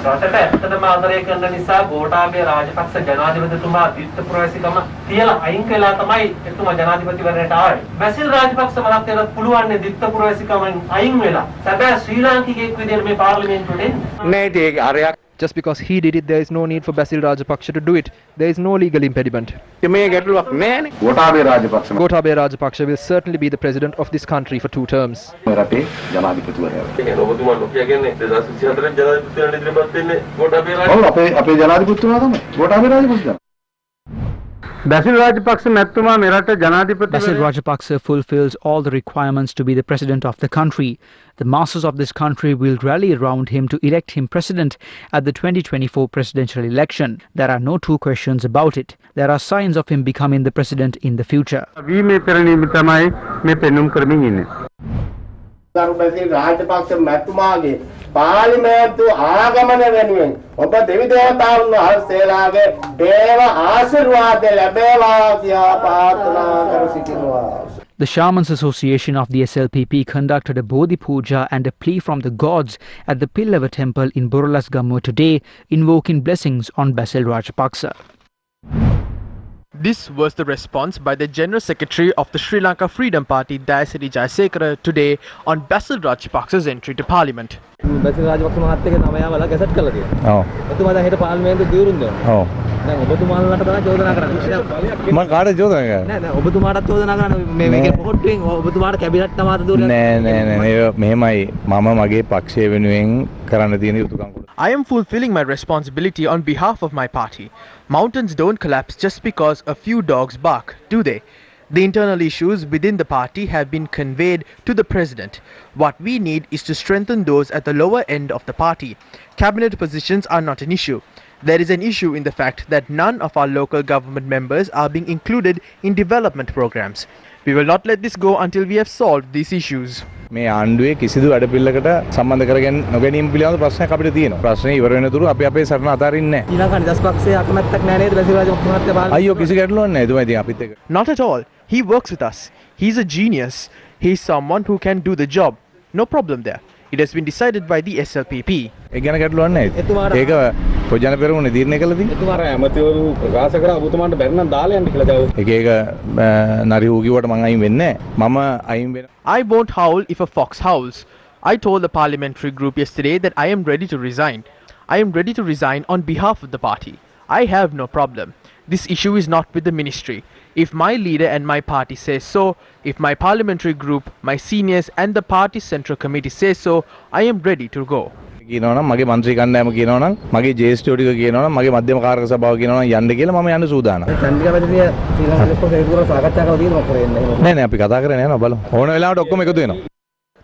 රටට ඇත්තටම ආදරය කරන නිසා ගෝඨාභය රාජපක්ෂ ජනාධිපතිතුමා දිත්ත ප්‍රවේශිකම තියලා අයින් කළා තමයි එතුමා ජනාධිපතිවරණයට ආවේ. බැසිල් රාජපක්ෂ මහත්තයාට පුළුවන් නේ දිත්ත ප්‍රවේශිකමෙන් අයින් වෙලා. සැබෑ ශ්‍රී ලාංකිකයෙක් විදිහට මේ පාර්ලිමේන්තුවට එන්න. නෑ ඒක හරියක්.
Just because he did it, there is no need for Basil Rajapaksa to do it. There is no legal impediment. Gotabaya Rajapaksa will certainly be the president of this country for 2 terms.
Basil
Rajapaksa fulfills all the requirements to be the president of the country. The masses of this country will rally around him to elect him president at the 2024 presidential election. There are no 2 questions about it. There are signs of him becoming the president in the future.
පාර්ලිමේන්තු ආගමන වෙනුවෙන් ඔබ දෙවි දේවතාවුන් වහන්සේලාගේ දේව ආශිර්වාද ලැබේවා කියා ප්‍රාර්ථනා කර සිටිනවා.
The Shamans Association of the SLPP conducted a Bodhi Puja and a plea from the gods at the Pillava temple in Boralasgamuwa today, invoking blessings on Basil Rajapaksa.
This was the response by the General Secretary of the Sri Lanka Freedom Party, Dayasiri Jayasekara, today on Basil Rajapaksa's entry to Parliament.
Basil Rajapaksa මහත්තයාගේ නම යාවලා gazette කළා තියෙනවා. ඔව්. එතුමා දැන් හෙට පාර්ලිමේන්තුවේ දියුරුම් දෙනවා. ඔව්. දැන් ඔබතුමාලට තමයි චෝදනා කරන්නේ.
මම කාටද චෝදනා කරන්නේ?
නෑ ඔබතුමාටත් චෝදනා කරන්න මේකේ පොහොට්ටුවෙන් ඔබතුමාට කැබිනට් අමාත්‍ය දුරලා
නෑ මෙහෙමයි මම මගේ පක්ෂය වෙනුවෙන් කරන්න තියෙන යුතුකම්.
I am fulfilling my responsibility on behalf of my party. Mountains don't collapse just because a few dogs bark, do they? The internal issues within the party have been conveyed to the president. What we need is to strengthen those at the lower end of the party. Cabinet positions are not an issue. There is an issue in the fact that none of our local government members are being included in development programs. We will not let this go until we have solved these issues.
මේ ආණ්ඩුවේ කිසිදු වැඩපිළිවෙලකට සම්බන්ධ කරගෙන නොගැනීම පිළිබඳ ප්‍රශ්නයක් අපිට තියෙනවා. ප්‍රශ්නේ ඉවර වෙන තුරු අපි අපේ සරණ අතාරින්නේ නැහැ.
ඊළඟ නිදහස් පක්ෂයේ අකමැත්තක් නැහැ නේද බැසිල් රාජපක්ෂ මහත්තයා පාලනය?
අයියෝ කිසි ගැටලුවක් නැහැ. එතුමා ඉතින් අපිත් එක්ක.
Not at all. He works with us. He's a genius. He's someone who can do the job. No problem there. It has been decided by the SLPP.
ඒ ගැන ගැටලුවක් නැහැ. ඒක පොජන පෙරමුණේ තීරණය කළා තියෙන්නේ.
එතුමාට ඇමතිවරු ප්‍රකාශ කරා ඔබතුමාට බැරි නම් දාලා යන්න කියලා ජව.
ඒක නරි හූ කිව්වට මම අයින් වෙන්නේ නැහැ. මම අයින් වෙන.
I won't howl if a fox howls. I told the parliamentary group yesterday that I am ready to resign. I am ready to resign on behalf of the party. I have no problem. This issue is not with the ministry. If my leader and my party says so, if my parliamentary group, my seniors and the party central committee says so, I am ready to go.
කියනවනම් මගේ මන්ත්‍රී කණ්ඩායම කියනවනම් මගේ ජේෂ්ඨයෝ ටික කියනවනම් මගේ මධ්‍යම කාර්ක සභාව කියනවනම් යන්න කියලා මම යන්න සූදානම්.
චන්ද්‍රිකා මැතිණිය ශ්‍රී ලංකාවේ පොතේ සාකච්ඡා කරලා තියෙනවා කරේ නැහැ.
නෑ අපි කතා කරගෙන යනවා බලමු. ඕන වෙලාවට ඔක්කොම එකතු වෙනවා.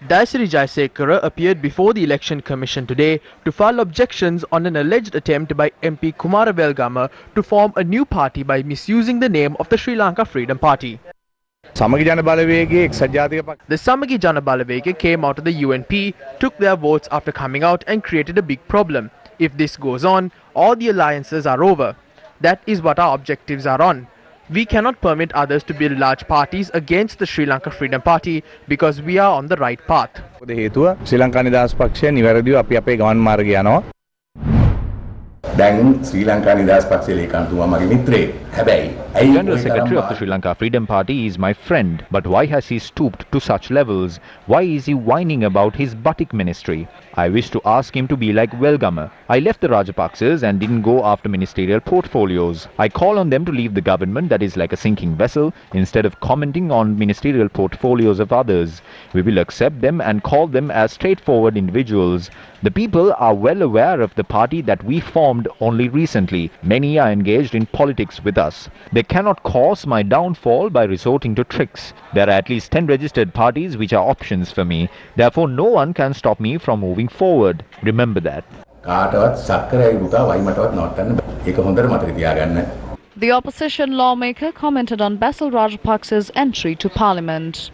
Dayasiri Jayasekara appeared before the Election Commission today to file objections on an alleged attempt by MP Kumara Welgama to form a new party by misusing the name of the Sri Lanka Freedom Party. The Samagi Jana Balawege came out of the UNP, took their votes after coming out and created a big problem. If this goes on, all the alliances are over. That is what our objectives are on. We cannot permit others to build large parties against the Sri Lanka Freedom Party because we are on the right path.
හේතුව ශ්‍රී ලංකා නිදහස් පක්ෂය නිවැරදිව අපි අපේ ගමන් මාර්ගය යනවා.
දැන් ශ්‍රී ලංකා නිදහස් පක්ෂයේ ලේකම්තුමා මගේ මිත්‍රයෙක්. හැබැයි
The General Secretary of the Sri Lanka Freedom Party is my friend, but why has he stooped to such levels? Why is he whining about his Batik ministry? I wish to ask him to be like Welgamer. I left the Rajapaksas and didn't go after ministerial portfolios. I call on them to leave the government that is like a sinking vessel instead of commenting on ministerial portfolios of others. We will accept them and call them as straightforward individuals. The people are well aware of the party that we formed only recently. Many are engaged in politics with us. They cannot cause my downfall by resorting to tricks. There are at least 10 registered parties which are options for me. Therefore, no one can stop me from moving forward. Remember that.
The opposition lawmaker commented on Basil Rajapaksa's entry to parliament.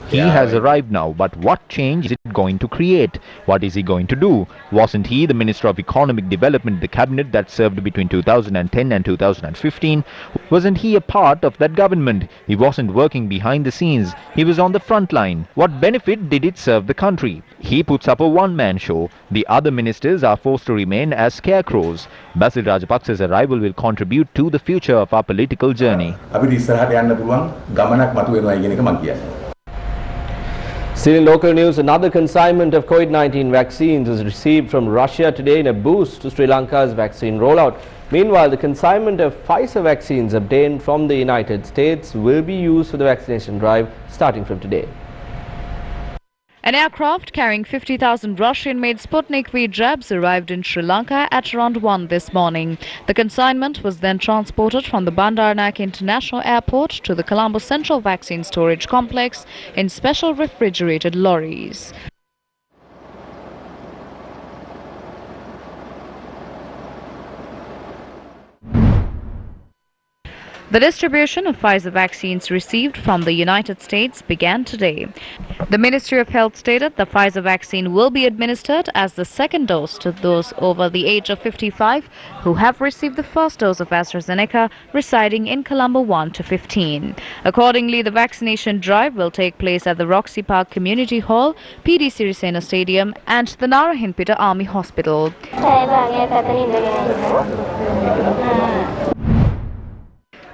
He has arrived now, but what change is it going to create? What is he going to do? Wasn't he the Minister of Economic Development, the cabinet that served between 2010 and 2015? Wasn't he a part of that government? He wasn't working behind the scenes. He was on the front line. What benefit did it serve the country? He puts up a one-man show. The other ministers are forced to remain as scarecrows. Basil Rajapaksa's arrival will contribute to the future of our political journey.
Still in local news, another consignment of COVID-19 vaccines was received from Russia today in a boost to Sri Lanka's vaccine rollout. Meanwhile, the consignment of Pfizer vaccines obtained from the United States will be used for the vaccination drive starting from today.
An aircraft carrying 50,000 Russian-made Sputnik V jabs arrived in Sri Lanka at around 1 this morning. The consignment was then transported from the Bandaranaike International Airport to the Colombo Central Vaccine Storage Complex in special refrigerated lorries. The distribution of Pfizer vaccines received from the United States began today. The Ministry of Health stated the Pfizer vaccine will be administered as the second dose to those over the age of 55 who have received the first dose of AstraZeneca residing in Colombo 1 to 15. Accordingly, the vaccination drive will take place at the Roxy Park Community Hall, PD Sirisena Stadium and the Narahinpita Army Hospital.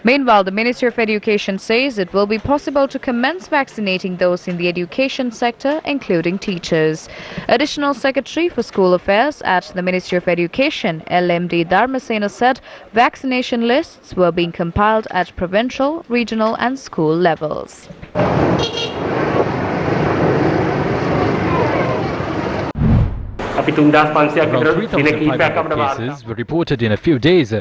Meanwhile, the Ministry of Education says it will be possible to commence vaccinating those in the education sector, including teachers. Additional Secretary for School Affairs at the Ministry of Education, LMD Dharmasena, said vaccination lists were being compiled at provincial, regional and school levels.
Around 3,500 cases were reported in a few days,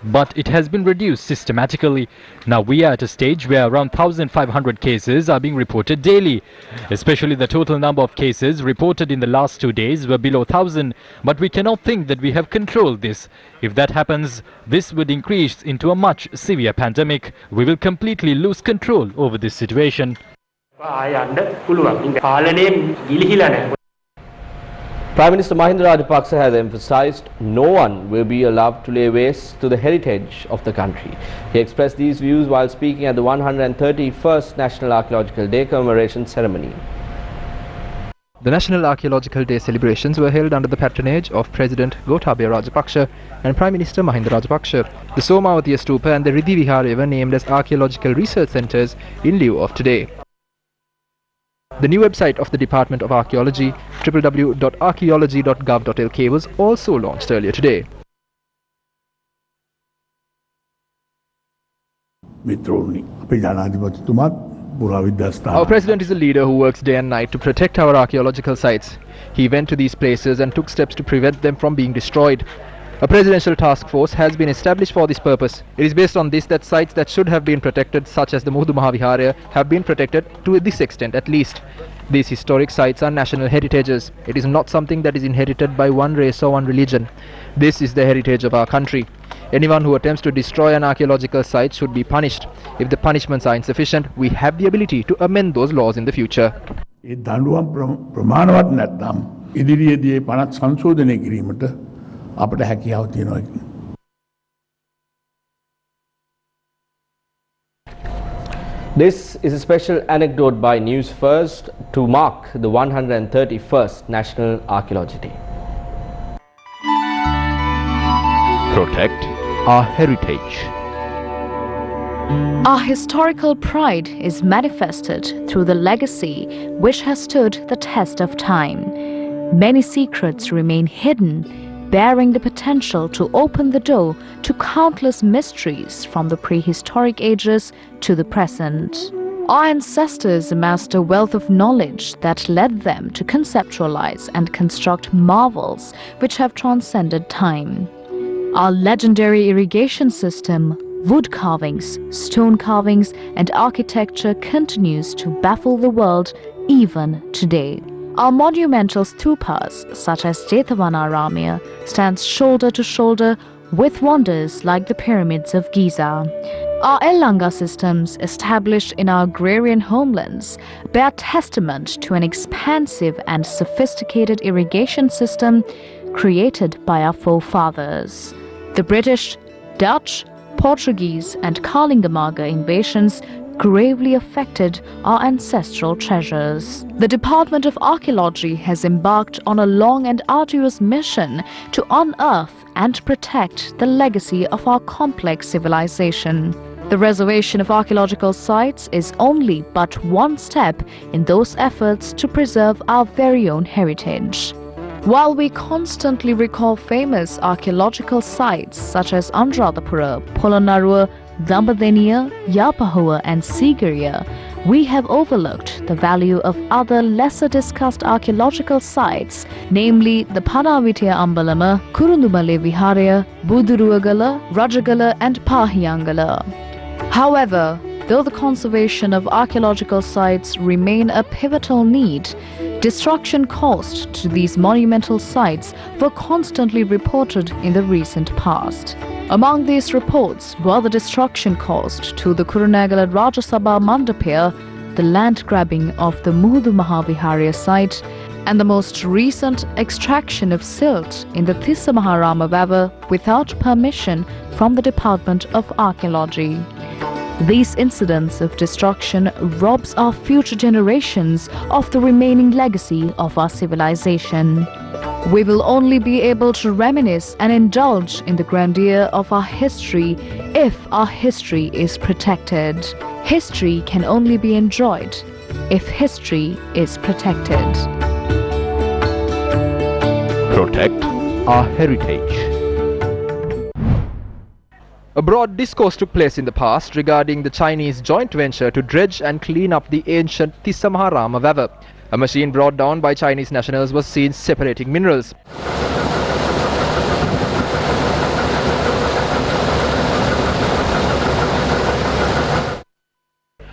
but it has been reduced systematically. Now we are at a stage where around 1,500 cases are being reported daily. Especially the total number of cases reported in the last 2 days were below 1,000, but we cannot think that we have controlled this. If that happens, this would increase into a much severe pandemic. We will completely lose control over this situation.
Prime Minister Mahinda Rajapaksa has emphasized no one will be allowed to lay waste to the heritage of the country. He expressed these views while speaking at the 131st National Archaeological Day commemoration ceremony.
The National Archaeological Day celebrations were held under the patronage of President Gotabaya Rajapaksa and Prime Minister Mahinda Rajapaksa. The Somawathiya Stupa and the Riddhi Vihara were named as archaeological research centres in lieu of today. The new website of the Department of Archaeology, www.archaeology.gov.lk, was also launched earlier today. Our president is a leader who works day and night to protect our archaeological sites. He went to these places and took steps to prevent them from being destroyed. A presidential task force has been established for this purpose. It is based on this that sites that should have been protected, such as the Muhudu Mahavihara, have been protected to this extent at least. These historic sites are national heritages. It is not something that is inherited by one race or one religion. This is the heritage of our country. Anyone who attempts to destroy an archaeological site should be punished. If the punishments are insufficient, we have the ability to amend those laws in the future.
අපට හැකියාව තියෙනවා.
This is a special anecdote by Newsfirst to mark the 131st National Archaeology Day.
Protect our heritage.
Our historical pride is manifested through the legacy which has stood the test of time. Many secrets remain hidden, bearing the potential to open the door to countless mysteries from the prehistoric ages to the present. Our ancestors amassed a wealth of knowledge that led them to conceptualize and construct marvels which have transcended time. Our legendary irrigation system, wood carvings, stone carvings, and architecture continues to baffle the world even today. Our monumental stupas, such as Jetavanaramaya, stands shoulder to shoulder with wonders like the pyramids of Giza. Our Lanka systems, established in our agrarian homelands, bear testament to an expansive and sophisticated irrigation system created by our forefathers. The British, Dutch, Portuguese and Kalinga invasions gravely affected our ancestral treasures. The Department of Archaeology has embarked on a long and arduous mission to unearth and protect the legacy of our complex civilization. The reservation of archaeological sites is only but one step in those efforts to preserve our very own heritage. While we constantly recall famous archaeological sites such as Anuradhapura, Polonnaruwa, Dambadeniya, Yapahua and Sigiriya, we have overlooked the value of other lesser discussed archaeological sites, namely the Panavitiya Ambalama, Kurundumale Viharaya, Buduruagala, Rajagala and Pahiyangala. However, though the conservation of archaeological sites remain a pivotal need, destruction caused to these monumental sites were constantly reported in the recent past. Among these reports were the destruction caused to the Kurunegala Rajasabha Mandapya, the land grabbing of the Muhudu Mahaviharya site, and the most recent extraction of silt in the Tissa Maharama Vava without permission from the Department of Archaeology. These incidents of destruction robs our future generations of the remaining legacy of our civilization. We will only be able to reminisce and indulge in the grandeur of our history if our history is protected. History can only be enjoyed if history is protected.
Protect our heritage.
A broad discourse took place in the past regarding the Chinese joint venture to dredge and clean up the ancient Tissa Maharama Vava. A machine brought down by Chinese nationals was seen separating minerals.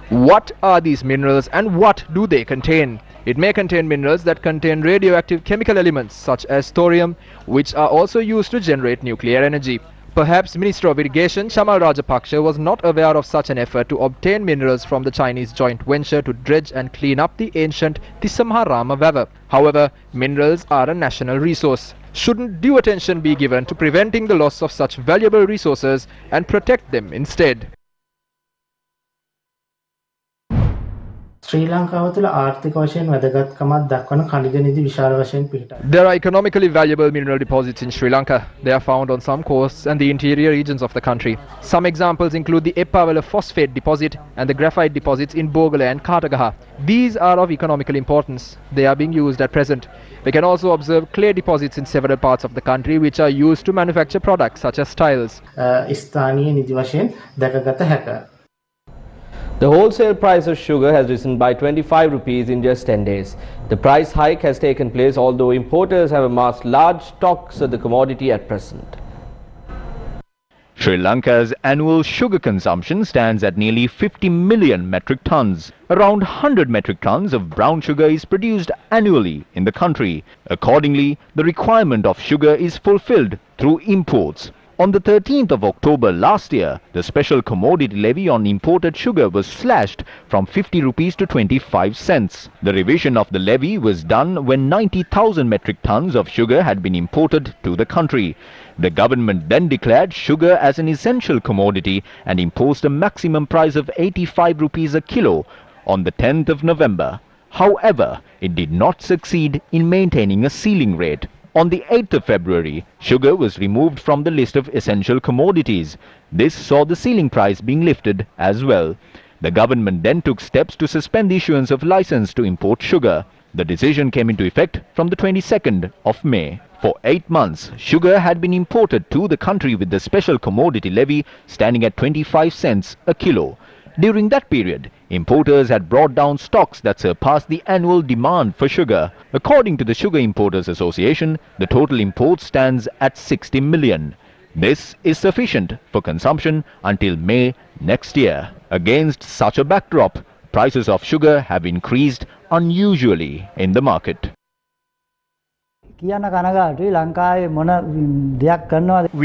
What are these minerals and what do they contain? It may contain minerals that contain radioactive chemical elements such as thorium, which are also used to generate nuclear energy. Perhaps Minister of Irrigation Chamal Rajapaksa was not aware of such an effort to obtain minerals from the Chinese joint venture to dredge and clean up the ancient Tissa Maharama Vava. However, minerals are a national resource. Shouldn't due attention be given to preventing the loss of such valuable resources and protect them instead?
ශ්‍රී ලංකාව තුළ ආර්ථික වශයෙන් වැදගත්කමක් දක්වන ඛනිජ නිධි විශාල වශයෙන් පිහිටා.
There are economically valuable mineral deposits in Sri Lanka. They are found on some coasts and the interior regions of the country. Some examples include the Eppavala phosphate deposit and the graphite deposits in Bogala and Katagaha. These are of economical importance. They are being used at present. We can also observe clay deposits in several parts of the country which are used to manufacture products such as tiles.
ස්ථානීය නිධි වශයෙන් දැකගත හැකිය.
The wholesale price of sugar has risen by 25 rupees in just 10 days. The price hike has taken place although importers have amassed large stocks of the commodity at present.
Sri Lanka's annual sugar consumption stands at nearly 50 million metric tons. Around 100 metric tons of brown sugar is produced annually in the country. Accordingly, the requirement of sugar is fulfilled through imports. On the 13th of October last year, the special commodity levy on imported sugar was slashed from 50 rupees to 25 cents. The revision of the levy was done when 90,000 metric tons of sugar had been imported to the country. The government then declared sugar as an essential commodity and imposed a maximum price of 85 rupees a kilo on the 10th of November. However, it did not succeed in maintaining a ceiling rate. On the 8th of February, sugar was removed from the list of essential commodities. This saw the ceiling price being lifted as well. The government then took steps to suspend the issuance of license to import sugar. The decision came into effect from the 22nd of May. For 8 months, sugar had been imported to the country with the special commodity levy standing at 25 cents a kilo. During that period, importers had brought down stocks that surpassed the annual demand for sugar. According to the Sugar Importers Association, the total import stands at 60 million. This is sufficient for consumption until May next year. Against such a backdrop, prices of sugar have increased unusually in the market.
We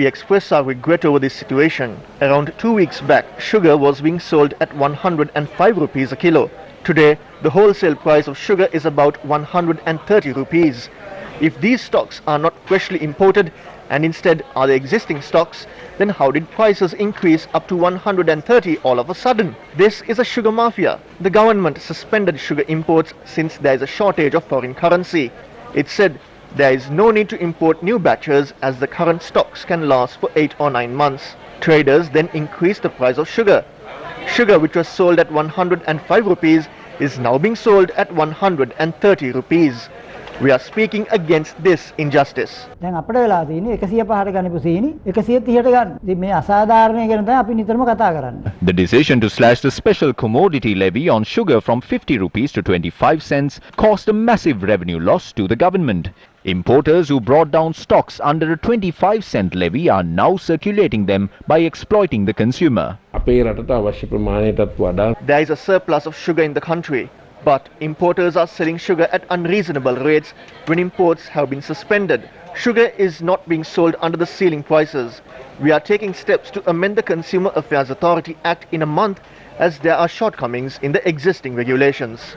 express our regret over this situation. Around 2 weeks back, sugar was being sold at 105 rupees a kilo. Today, the wholesale price of sugar is about 130 rupees. If these stocks are not freshly imported and instead are the existing stocks, then how did prices increase up to 130 all of a sudden? This is a sugar mafia. The government suspended sugar imports since there is a shortage of foreign currency. It said there is no need to import new batches as the current stocks can last for 8 or 9 months. Traders then increased the price of sugar. Sugar which was sold at 105 rupees is now being sold at 130 rupees. We are speaking against this injustice.
The decision to slash the special commodity levy on sugar from 50 rupees to 25 cents caused a massive revenue loss to the government. Importers who brought down stocks under a 25-cent levy are now circulating them by exploiting the consumer.
There is a surplus of sugar in the country, but importers are selling sugar at unreasonable rates when imports have been suspended. Sugar is not being sold under the ceiling prices. We are taking steps to amend the Consumer Affairs Authority Act in a month as there are shortcomings in the existing regulations.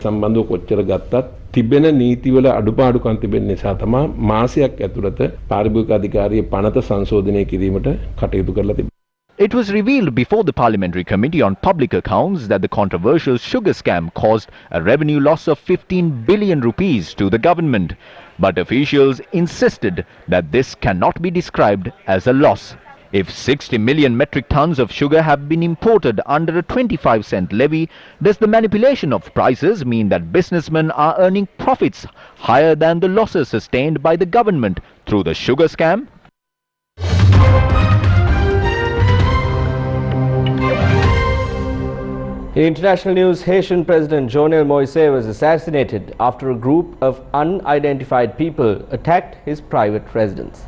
තිබෙන නීතිවල අඩුපාඩුකම් තිබෙන නිසා තමයි මාසයක් ඇතුළත පාරිභෝගික අධිකාරිය පනත සංශෝධනය කිරීමට කටයුතු කරලා තිබෙනවා.
It was revealed before the Parliamentary Committee on Public Accounts that the controversial sugar scam caused a revenue loss of 15 billion rupees to the government. But officials insisted that this cannot be described as a loss. If 60 million metric tons of sugar have been imported under a 25-cent levy, does the manipulation of prices mean that businessmen are earning profits higher than the losses sustained by the government through the sugar scam?
In international news, Haitian President Jovenel Moïse was assassinated after a group of unidentified people attacked his private residence.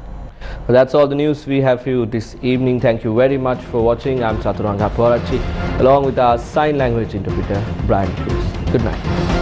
Well, that's all the news we have for you this evening. Thank you very much for watching. I'm Chaturanga Porachi, along with our sign language interpreter, Brian Cruz. Good night.